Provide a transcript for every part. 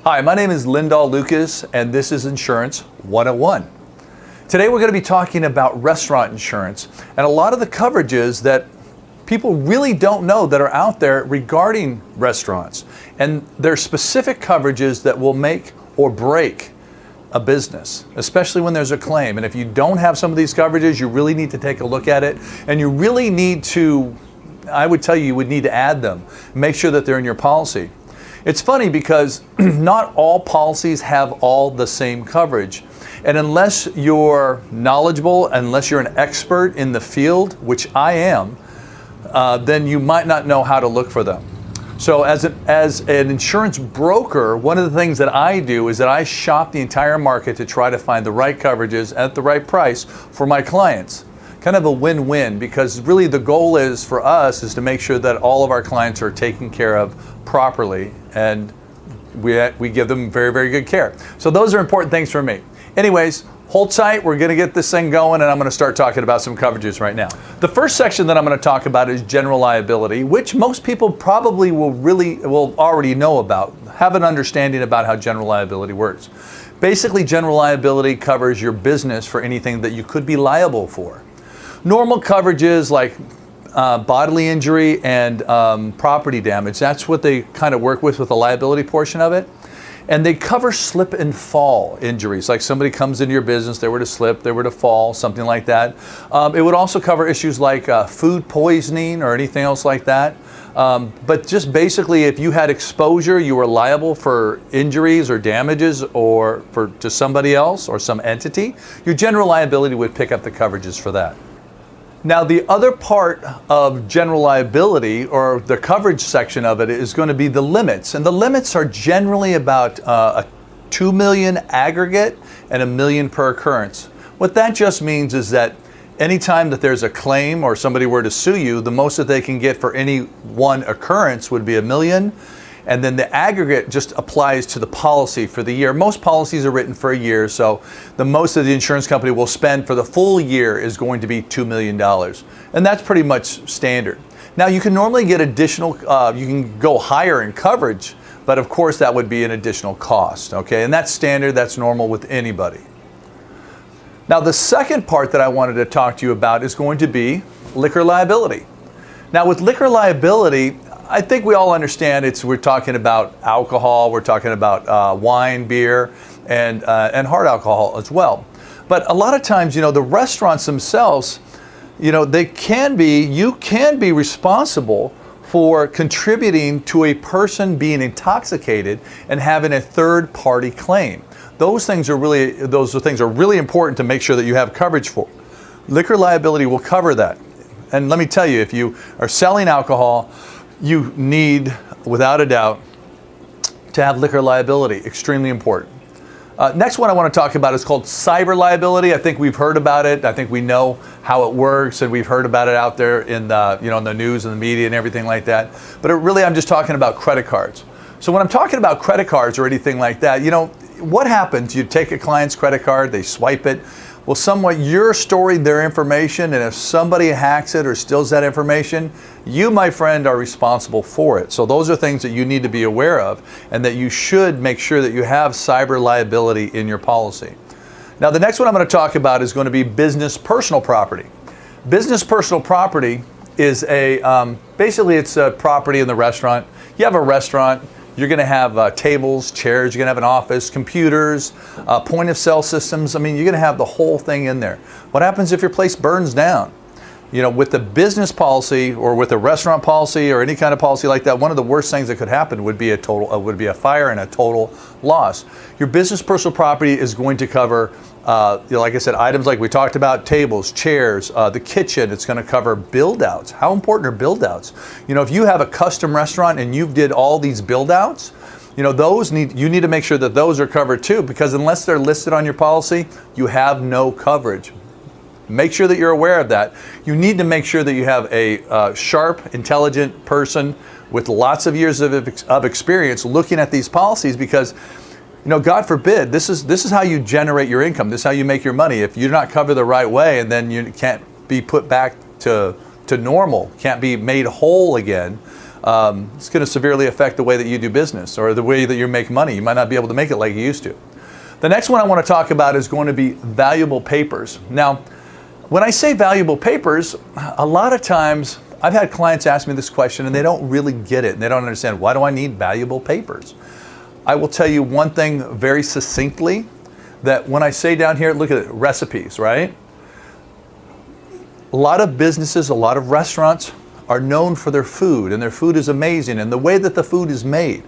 Hi, my name is Lindahl Lucas, and this is Insurance 101. Today we're going to be talking about restaurant insurance and a lot of the coverages that people really don't know that are out there regarding restaurants. And there are specific coverages that will make or break a business, especially when there's a claim. And if you don't have some of these coverages, you really need to take a look at it, and you really need to, I would tell you would need to add them. Make sure that they're in your policy. It's funny because not all policies have all the same coverage. And unless you're knowledgeable, unless you're an expert in the field, which I am, then you might not know how to look for them. So as an insurance broker, one of the things that I do is that I shop the entire market to try to find the right coverages at the right price for my clients. Kind of a win-win, because really the goal is for us is to make sure that all of our clients are taken care of properly, and we give them very, very good care. So those are important things for me. Anyways, hold tight, we're gonna get this thing going, and I'm gonna start talking about some coverages right now. The first section that I'm gonna talk about is general liability, which most people probably will already know about, have an understanding about how general liability works. Basically, general liability covers your business for anything that you could be liable for. Normal coverages like bodily injury and property damage, that's what they kind of work with the liability portion of it. And they cover slip and fall injuries, like somebody comes into your business, they were to slip, they were to fall, something like that. It would also cover issues like food poisoning or anything else like that. But just basically, if you had exposure, you were liable for injuries or damages or to somebody else or some entity, your general liability would pick up the coverages for that. Now, the other part of general liability, or the coverage section of it, is going to be the limits. And the limits are generally about a $2 million aggregate and $1 million per occurrence. What that just means is that anytime that there's a claim or somebody were to sue you, the most that they can get for any one occurrence would be $1 million. And then the aggregate just applies to the policy for the year. Most policies are written for a year, so the most that the insurance company will spend for the full year is going to be $2 million. And that's pretty much standard. Now, you can normally get additional, you can go higher in coverage, but of course that would be an additional cost, okay? And that's standard, that's normal with anybody. Now, the second part that I wanted to talk to you about is going to be liquor liability. Now, with liquor liability, I think we all understand we're talking about alcohol, we're talking about wine, beer, and hard alcohol as well. But a lot of times, the restaurants themselves, you can be responsible for contributing to a person being intoxicated and having a third-party claim. Those things are really important to make sure that you have coverage for. Liquor liability will cover that. And let me tell you, if you are selling alcohol, you need, without a doubt, to have liquor liability. Extremely important. Next one I want to talk about is called cyber liability. I think we've heard about it. I think we know how it works, and we've heard about it out there in the, in the news and the media and everything like that. But I'm just talking about credit cards. So when I'm talking about credit cards or anything like that, what happens? You take a client's credit card, they swipe it. Well, you're storing their information, and if somebody hacks it or steals that information, you, my friend, are responsible for it. So those are things that you need to be aware of, and that you should make sure that you have cyber liability in your policy. Now, the next one I'm going to talk about is going to be business personal property. Business personal property is basically it's a property in the restaurant. You have a restaurant. You're going to have tables, chairs, you're going to have an office, computers, point of sale systems. You're going to have the whole thing in there. What happens if your place burns down? With the business policy or with a restaurant policy or any kind of policy like that, one of the worst things that could happen would be a fire and a total loss. Your business personal property is going to cover, like I said, items like we talked about, tables, chairs, the kitchen. It's going to cover build-outs. How important are build-outs? If you have a custom restaurant and you did all these build-outs, you need to make sure that those are covered too, because unless they're listed on your policy, you have no coverage. Make sure that you're aware of that. You need to make sure that you have a sharp, intelligent person with lots of years of experience looking at these policies, because God forbid, this is how you generate your income. This is how you make your money. If you're not covered the right way, and then you can't be put back to normal, can't be made whole again, it's going to severely affect the way that you do business or the way that you make money. You might not be able to make it like you used to. The next one I want to talk about is going to be valuable papers. Now, when I say valuable papers, a lot of times I've had clients ask me this question and they don't really get it and they don't understand, why do I need valuable papers? I will tell you one thing very succinctly, that when I say down here, look at it, recipes, right? A lot of businesses, a lot of restaurants are known for their food, and their food is amazing, and the way that the food is made.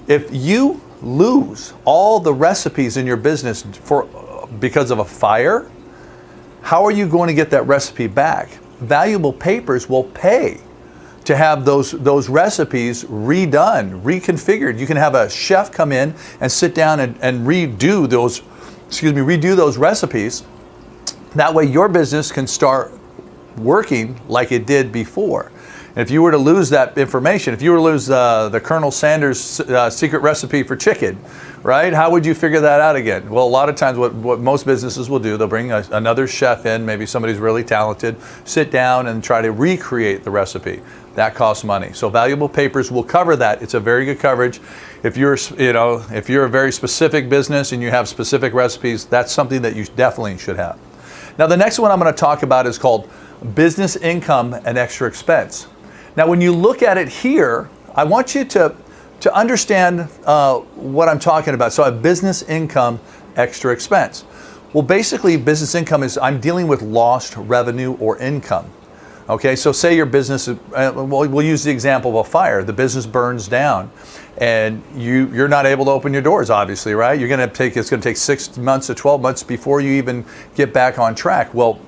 If you lose all the recipes in your business because of a fire, how are you going to get that recipe back? Valuable papers will pay to have those recipes redone, reconfigured. You can have a chef come in and sit down and redo those recipes. That way your business can start working like it did before. And if you were to lose that information, if you were to lose the Colonel Sanders secret recipe for chicken, right? How would you figure that out again? Well, a lot of times what most businesses will do, they'll bring another chef in, maybe somebody who's really talented, sit down and try to recreate the recipe. That costs money. So valuable papers will cover that. It's a very good coverage. If you're a very specific business and you have specific recipes, that's something that you definitely should have. Now, the next one I'm going to talk about is called business income and extra expense. Now, when you look at it here, I want you to understand what I'm talking about. So a business income, extra expense. Well, basically, business income is I'm dealing with lost revenue or income. Okay, so say your business, we'll use the example of a fire. The business burns down and you're not able to open your doors, obviously, right? It's going to take 6 months to 12 months before you even get back on track. Well,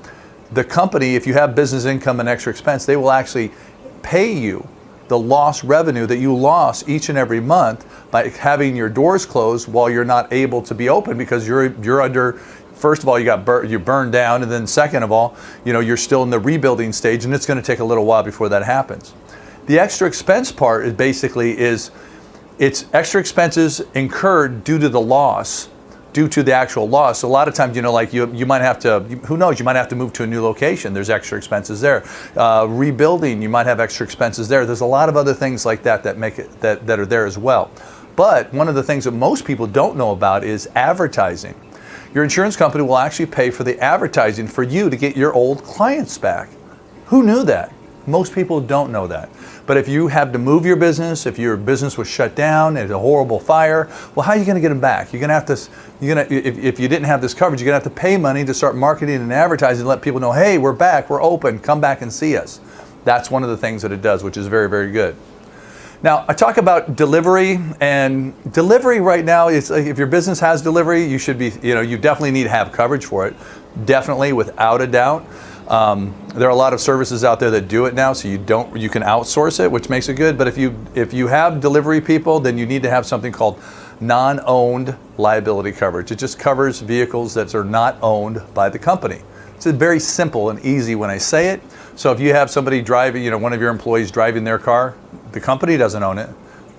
the company, if you have business income and extra expense, they will actually pay you the lost revenue that you lost each and every month by having your doors closed while you're not able to be open because you're under. First of all, you burned down, and then second of all, you're still in the rebuilding stage, and it's going to take a little while before that happens. The extra expense part is it's extra expenses incurred due to the loss, due to the actual loss. So a lot of times, you might have to, who knows, you might have to move to a new location. There's extra expenses there. Rebuilding, you might have extra expenses there. There's a lot of other things like that make it that are there as well. But one of the things that most people don't know about is advertising. Your insurance company will actually pay for the advertising for you to get your old clients back. Who knew that? Most people don't know that. But if you have to move your business, if your business was shut down, it's a horrible fire, well, how are you going to get them back? You're going to have to, if you didn't have this coverage, you're going to have to pay money to start marketing and advertising and let people know, hey, we're back, we're open, come back and see us. That's one of the things that it does, which is very, very good. Now, I talk about delivery, and delivery right now is, if your business has delivery, you should be, you definitely need to have coverage for it. Definitely, without a doubt. There are a lot of services out there that do it now, so you can outsource it, which makes it good. But if you have delivery people, then you need to have something called non-owned liability coverage. It just covers vehicles that are not owned by the company. It's very simple and easy when I say it. So if you have somebody driving, one of your employees driving their car, the company doesn't own it,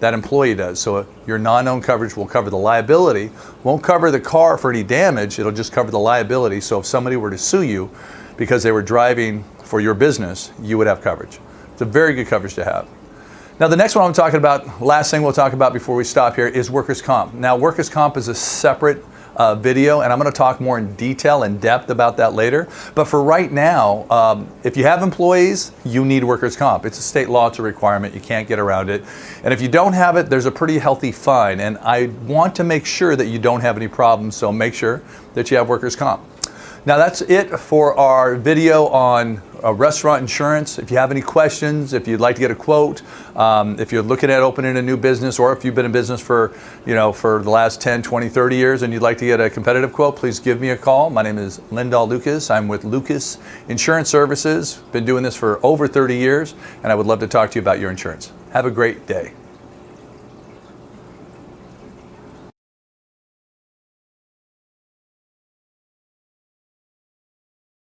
that employee does. So your non-owned coverage will cover the liability, won't cover the car for any damage, it'll just cover the liability. So if somebody were to sue you because they were driving for your business, you would have coverage. It's a very good coverage to have. Now, the next one I'm talking about, last thing we'll talk about before we stop here, is workers' comp. Now, workers' comp is a separate video, and I'm going to talk more in detail and depth about that later. But for right now, if you have employees, you need workers' comp. It's a state law, it's a requirement. You can't get around it. And if you don't have it, there's a pretty healthy fine. And I want to make sure that you don't have any problems, so make sure that you have workers' comp. Now, that's it for our video on restaurant insurance. If you have any questions, if you'd like to get a quote, if you're looking at opening a new business, or if you've been in business for the last 10, 20, 30 years and you'd like to get a competitive quote, please give me a call. My name is Lindahl Lucas. I'm with Lucas Insurance Services. Been doing this for over 30 years, and I would love to talk to you about your insurance. Have a great day.